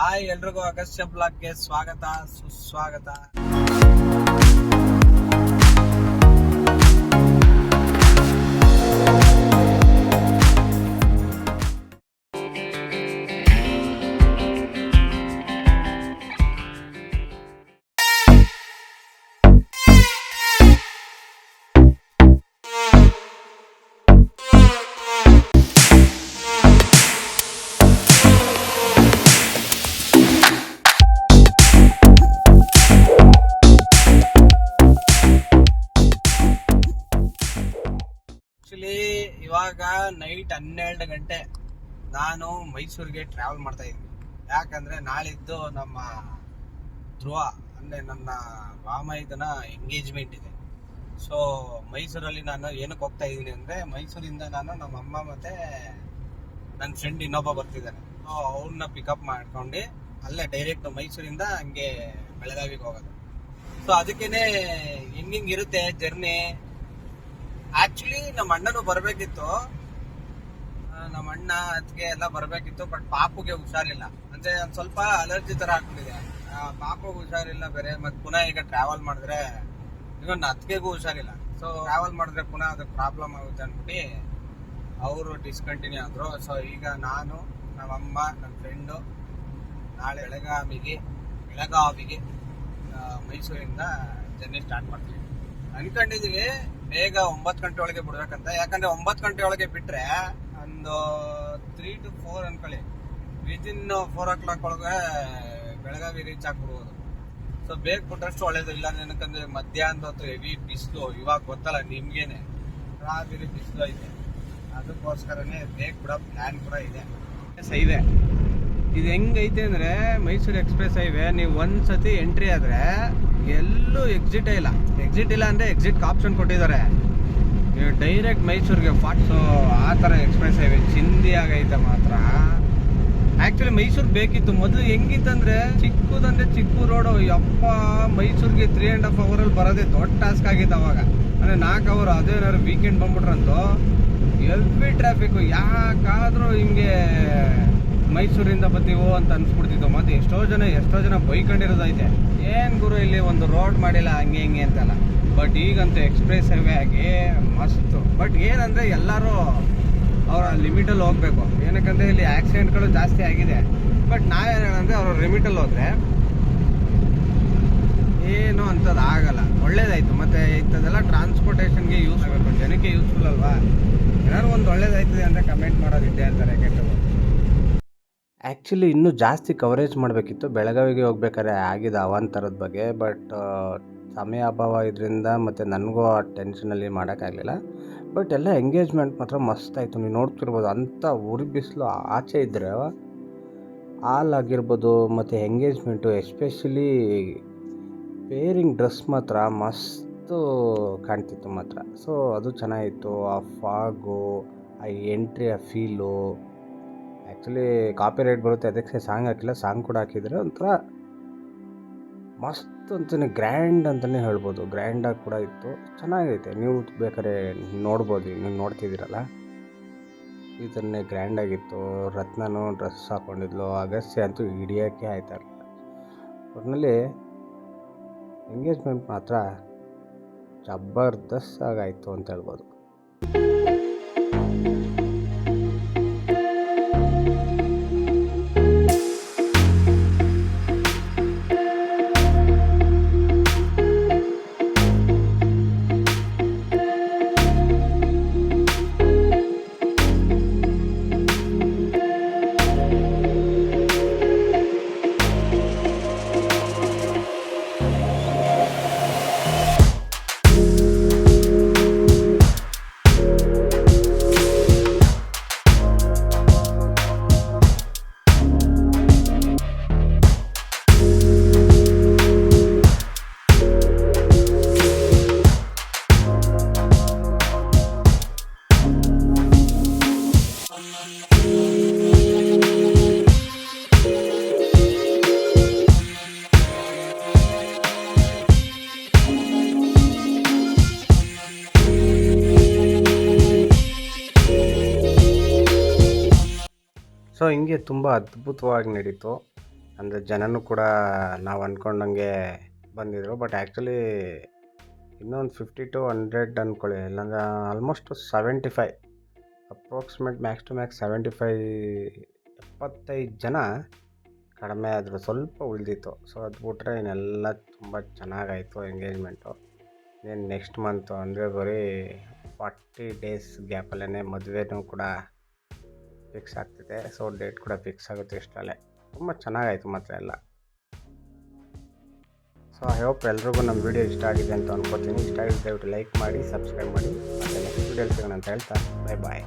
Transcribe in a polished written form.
Hi ಎಲ್ರಿಗೂ ಅಗಸ್ತ್ಯ ಬ್ಲಾಗ್ಗೆ ಸ್ವಾಗತ ಸುಸ್ವಾಗತ. ಆಕ್ಚುಲಿ ಇವಾಗ ನೈಟ್ 12 ಗಂಟೆ. ನಾನು ಮೈಸೂರಿಗೆ ಟ್ರಾವೆಲ್ ಮಾಡ್ತಾ ಇದ್ದೀನಿ. ಯಾಕಂದ್ರೆ ನಾಳಿದ್ದು ನಮ್ಮ ಧ್ರುವ ಅಂದ್ರೆ ನನ್ನ ವಾಮೈದನ ಎಂಗೇಜ್ಮೆಂಟ್ ಇದೆ. ಸೊ ಮೈಸೂರಲ್ಲಿ ನಾನು ಏನಕ್ಕೆ ಹೋಗ್ತಾ ಇದ್ದೀನಿ ಅಂದ್ರೆ, ಮೈಸೂರಿಂದ ನಾನು ನಮ್ಮ ಅಮ್ಮ ಮತ್ತೆ ನನ್ನ ಫ್ರೆಂಡ್ ಇನ್ನೊಬ್ಬ ಬರ್ತಿದ್ದಾನೆ. ಸೊ ಅವ್ರನ್ನ ಪಿಕಪ್ ಮಾಡ್ಕೊಂಡು ಅಲ್ಲೇ ಡೈರೆಕ್ಟ್ ಮೈಸೂರಿಂದ ಹಂಗೆ ಬೆಳಗಾವಿಗೆ ಹೋಗೋದು. ಸೊ ಅದಕ್ಕೇನೆ ಹೆಂಗಿರುತ್ತೆ ಜರ್ನಿ. ಆಕ್ಚುಲಿ ನಮ್ಮ ಅಣ್ಣನು ಬರ್ಬೇಕಿತ್ತು, ನಮ್ಮ ಅಣ್ಣ ಅದಕ್ಕೆ ಎಲ್ಲ ಬರ್ಬೇಕಿತ್ತು. ಬಟ್ ಪಾಪುಗೆ ಹುಷಾರಿಲ್ಲ, ಅಂದ್ರೆ ಒಂದ್ ಸ್ವಲ್ಪ ಅಲರ್ಜಿ ತರ ಆಗ್ಬಿಟ್ಟಿದೆ. ಪಾಪುಗೆ ಹುಷಾರಿಲ್ಲ ಬೇರೆ, ಮತ್ತೆ ಪುನಃ ಈಗ ಟ್ರಾವೆಲ್ ಮಾಡಿದ್ರೆ ಈಗ ಅತ್ತಿಗೆಗೂ ಹುಷಾರಿಲ್ಲ. ಸೊ ಟ್ರಾವೆಲ್ ಮಾಡಿದ್ರೆ ಪುನಃ ಅದಕ್ಕೆ ಪ್ರಾಬ್ಲಮ್ ಆಗುತ್ತೆ ಅಂದ್ಬಿಟ್ಟು ಅವರು ಡಿಸ್ಕಂಟಿನ್ಯೂ ಆದ್ರು. ಸೊ ಈಗ ನಾನು, ನಮ್ಮಮ್ಮ, ನನ್ನ ಫ್ರೆಂಡು ನಾಳೆ ಬೆಳಗಾವಿಗೆ ಮೈಸೂರಿಂದ ಜರ್ನಿ ಸ್ಟಾರ್ಟ್ ಮಾಡ್ತೀವಿ. ಅನ್ಕೊಂಡಿದೀವಿ ಬೇಗ 9 ಗಂಟೆ ಒಳಗೆ ಬಿಡ್ಬೇಕಂತ. ಯಾಕಂದ್ರೆ 9 ಗಂಟೆ ಒಳಗೆ ಬಿಟ್ರೆ ಒಂದು 3 to 4 ಅನ್ಕೊಳ್ಳಿ, ವಿತಿನ್ 4 o'clock ಒಳಗೆ ಬೆಳಗಾವಿ ರೀಚ್ ಆಗ್ಬಿಡ್ಬೋದು. ಸೊ ಬೇಗ ಬಿಟ್ರಷ್ಟು ಒಳ್ಳೇದು. ಇಲ್ಲ ಏನಕ್ಕಂದ್ರೆ ಮಧ್ಯಾಹ್ನದ ಹೊತ್ತು ಹೆವಿ ಬಿಸಿಲು, ಇವಾಗ ಗೊತ್ತಲ್ಲ ನಿಮ್ಗೇನೆ, ರಾತ್ರಿ ಬಿಸಿಲು ಐತೆ. ಅದಕ್ಕೋಸ್ಕರನೇ ಬೇಗ ಬಿಡೋ ಪ್ಲಾನ್ ಕೂಡ ಇದೆ. ಹೈವೇ ಇದು ಹೆಂಗೈತೆ ಅಂದ್ರೆ, ಮೈಸೂರು ಎಕ್ಸ್ಪ್ರೆಸ್ ಹೈವೇ ನೀವು ಒಂದ್ಸತಿ ಎಂಟ್ರಿ ಆದ್ರೆ ಎಲ್ಲೂ ಎಕ್ಸಿಟ್ ಇಲ್ಲ ಅಂದ್ರೆ ಎಕ್ಸಿಟ್ ಆಪ್ಷನ್ ಕೊಟ್ಟಿದ್ದಾರೆ. ನೀವು ಡೈರೆಕ್ಟ್ ಮೈಸೂರಿಗೆ ಸೊ ಆ ಥರ ಎಕ್ಸ್ಪ್ರೆಸ್ ಹೈವೇ ಚಿಂದಿ ಆಗೈತೆ ಮಾತ್ರ. ಆ್ಯಕ್ಚುಲಿ ಮೈಸೂರು ಬೇಕಿತ್ತು. ಮೊದಲು ಹೆಂಗಿತ್ತಂದ್ರೆ ಚಿಕ್ಕ ರೋಡು, ಯಪ್ಪ ಮೈಸೂರಿಗೆ 3.5 hours ಬರೋದೇ ದೊಡ್ಡ ಟಾಸ್ಕ್ ಆಗಿತ್ತು ಅವಾಗ. ಅಂದರೆ 4 hours, ಅದೇನಾದ್ರು ವೀಕೆಂಡ್ ಬಂದ್ಬಿಟ್ರಂತೂ ಎಲ್ಬಿ ಟ್ರಾಫಿಕ್ಕು. ಯಾಕಾದರೂ ಹಿಂಗೆ ಮೈಸೂರಿಂದ ಬರ್ತೀವೋ ಅಂತ ಅನ್ಸ್ಬಿಡ್ತಿತ್ತು. ಮತ್ತೆ ಎಷ್ಟೋ ಜನ ಬೈಕೊಂಡಿರೋದೈತೆ, ಏನು ಗುರು ಇಲ್ಲಿ ಒಂದು ರೋಡ್ ಮಾಡಿಲ್ಲ ಹಂಗೆ ಹಿಂಗೆ ಅಂತೆಲ್ಲ. ಬಟ್ ಈಗಂತೂ ಎಕ್ಸ್ಪ್ರೆಸ್ ಹೈವೇ ಆಗಿ ಮಸ್ತು. ಬಟ್ ಏನಂದರೆ ಎಲ್ಲರೂ ಅವರ ಲಿಮಿಟಲ್ಲಿ ಹೋಗಬೇಕು. ಏನಕ್ಕಂದರೆ ಇಲ್ಲಿ ಆಕ್ಸಿಡೆಂಟ್ಗಳು ಜಾಸ್ತಿ ಆಗಿದೆ. ಬಟ್ ನಾವೇನಂದರೆ ಅವ್ರ ಲಿಮಿಟಲ್ಲಿ ಹೋದರೆ ಏನು ಅಂಥದ್ದು ಆಗಲ್ಲ, ಒಳ್ಳೇದಾಯಿತು. ಮತ್ತು ಇಂಥದ್ದೆಲ್ಲ ಟ್ರಾನ್ಸ್ಪೋರ್ಟೇಷನ್ಗೆ ಯೂಸ್ ಆಗಬೇಕು, ಜನಕ್ಕೆ ಯೂಸ್ಫುಲ್ ಅಲ್ವಾ. ಏನಾದ್ರು ಒಂದು ಒಳ್ಳೇದಾಯ್ತದೆ ಅಂದರೆ ಕಮೆಂಟ್ ಮಾಡೋದು ಇದ್ದೇ ಇರ್ತಾರೆ ಕೆಟ್ಟವು. ಆ್ಯಕ್ಚುಲಿ ಇನ್ನೂ ಜಾಸ್ತಿ ಕವರೇಜ್ ಮಾಡಬೇಕಿತ್ತು. ಬೆಳಗಾವಿಗೆ ಹೋಗ್ಬೇಕಾದ್ರೆ ಆಗಿದೆ ಅವಾಂತರದ ಬಗ್ಗೆ. ಬಟ್ ಸಮಯ ಅಭಾವ ಇದರಿಂದ ಮತ್ತು ನನಗೂ ಆ ಟೆನ್ಷನಲ್ಲಿ ಮಾಡೋಕ್ಕಾಗಲಿಲ್ಲ. ಬಟ್ ಎಲ್ಲ ಎಂಗೇಜ್ಮೆಂಟ್ ಮಾತ್ರ ಮಸ್ತ್ ಆಯಿತು. ನೀವು ನೋಡ್ತಿರ್ಬೋದು, ಅಂಥ ಉರಿ ಬಿಸಿಲು ಆಚೆ ಇದ್ದರೆ ಹಾಲ್ ಆಗಿರ್ಬೋದು ಮತ್ತು ಎಂಗೇಜ್ಮೆಂಟು, ಎಸ್ಪೆಷಲಿ ಪೇರಿಂಗ್ ಡ್ರೆಸ್ ಮಾತ್ರ ಮಸ್ತು ಕಾಣ್ತಿತ್ತು ಮಾತ್ರ. ಸೊ ಅದು ಚೆನ್ನಾಗಿತ್ತು. ಆ ಫಾಗು, ಆ ಎಂಟ್ರಿ, ಆ ಫೀಲು. ಆ್ಯಕ್ಚುಲಿ ಕಾಪಿ ರೈಟ್ ಬರುತ್ತೆ, ಅದಕ್ಕೆ ಸಾಂಗ್ ಹಾಕಿಲ್ಲ. ಸಾಂಗ್ ಕೂಡ ಹಾಕಿದರೆ ಒಂಥರ ಮಸ್ತ್ ಅಂತಲೇ, ಗ್ರ್ಯಾಂಡ್ ಅಂತಲೇ ಹೇಳ್ಬೋದು. ಗ್ರ್ಯಾಂಡಾಗಿ ಕೂಡ ಇತ್ತು, ಚೆನ್ನಾಗೈತೆ. ನೀವು ಬೇಕಾದ್ರೆ ನೋಡ್ಬೋದು, ನೀವು ನೋಡ್ತಿದ್ದೀರಲ್ಲ, ಈ ಥರನೇ ಗ್ರ್ಯಾಂಡಾಗಿತ್ತು. ರತ್ನನೂ ಡ್ರೆಸ್ ಹಾಕ್ಕೊಂಡಿದ್ಲು, ಅಗಸ್ತ್ಯ ಅಂತೂ ಹಿಡಿಯೋಕ್ಕೆ ಆಯ್ತಾ ಇರಲಿಲ್ಲ. ಒಟ್ಟಿನಲ್ಲಿ ಎಂಗೇಜ್ಮೆಂಟ್ ಮಾತ್ರ ಜಬರ್ದಸ್ತ್ ಆಗಾಯಿತು ಅಂತ ಹೇಳ್ಬೋದು. ಸೊ ಹಿಂಗೆ ತುಂಬ ಅದ್ಭುತವಾಗಿ ನಡೀತು. ಅಂದರೆ ಜನನೂ ಕೂಡ ನಾವು ಅಂದ್ಕೊಂಡಂಗೆ ಬಂದಿದ್ದರು. ಬಟ್ ಆ್ಯಕ್ಚುಲಿ ಇನ್ನೊಂದು 50 to 100 ಅಂದ್ಕೊಳ್ಳಿ, ಇಲ್ಲಾಂದ್ರೆ almost 75 approximate max to max 75 ಜನ ಕಡಿಮೆ ಆದರು, ಸ್ವಲ್ಪ ಉಳಿದಿತ್ತು. ಸೊ ಅದು ಬಿಟ್ರೆ ಇನ್ನೆಲ್ಲ ತುಂಬ ಚೆನ್ನಾಗಾಯಿತು ಎಂಗೇಜ್ಮೆಂಟು. ಏನು ನೆಕ್ಸ್ಟ್ ಮಂತು ಅಂದರೆ ಬರೀ 40 days ಗ್ಯಾಪಲ್ಲೇ ಮದುವೆನೂ ಕೂಡ ಫಿಕ್ಸ್ ಆಗ್ತಿದೆ. ಸೊ ಡೇಟ್ ಕೂಡ ಫಿಕ್ಸ್ ಆಗುತ್ತೆ ಇಷ್ಟರಲ್ಲೇ. ತುಂಬ ಚೆನ್ನಾಗಾಯಿತು ಮಾತ್ರ ಎಲ್ಲ. ಸೊ ಐ ಹೋಪ್ ಎಲ್ರಿಗೂ ನಮ್ಮ ವೀಡಿಯೋ ಇಷ್ಟ ಆಗಿದೆ ಅಂತ ಅನ್ಕೋತೀನಿ. ಇಷ್ಟ ಆಗಿದೆ ದಯವಿಟ್ಟು ಲೈಕ್ ಮಾಡಿ, ಸಬ್ಸ್ಕ್ರೈಬ್ ಮಾಡಿ. ಮತ್ತು ನೆಕ್ಸ್ಟ್ ವೀಡಿಯೋಲಿ ಸಿಗೋಣ ಅಂತ ಹೇಳ್ತಾ ಬಾಯ್.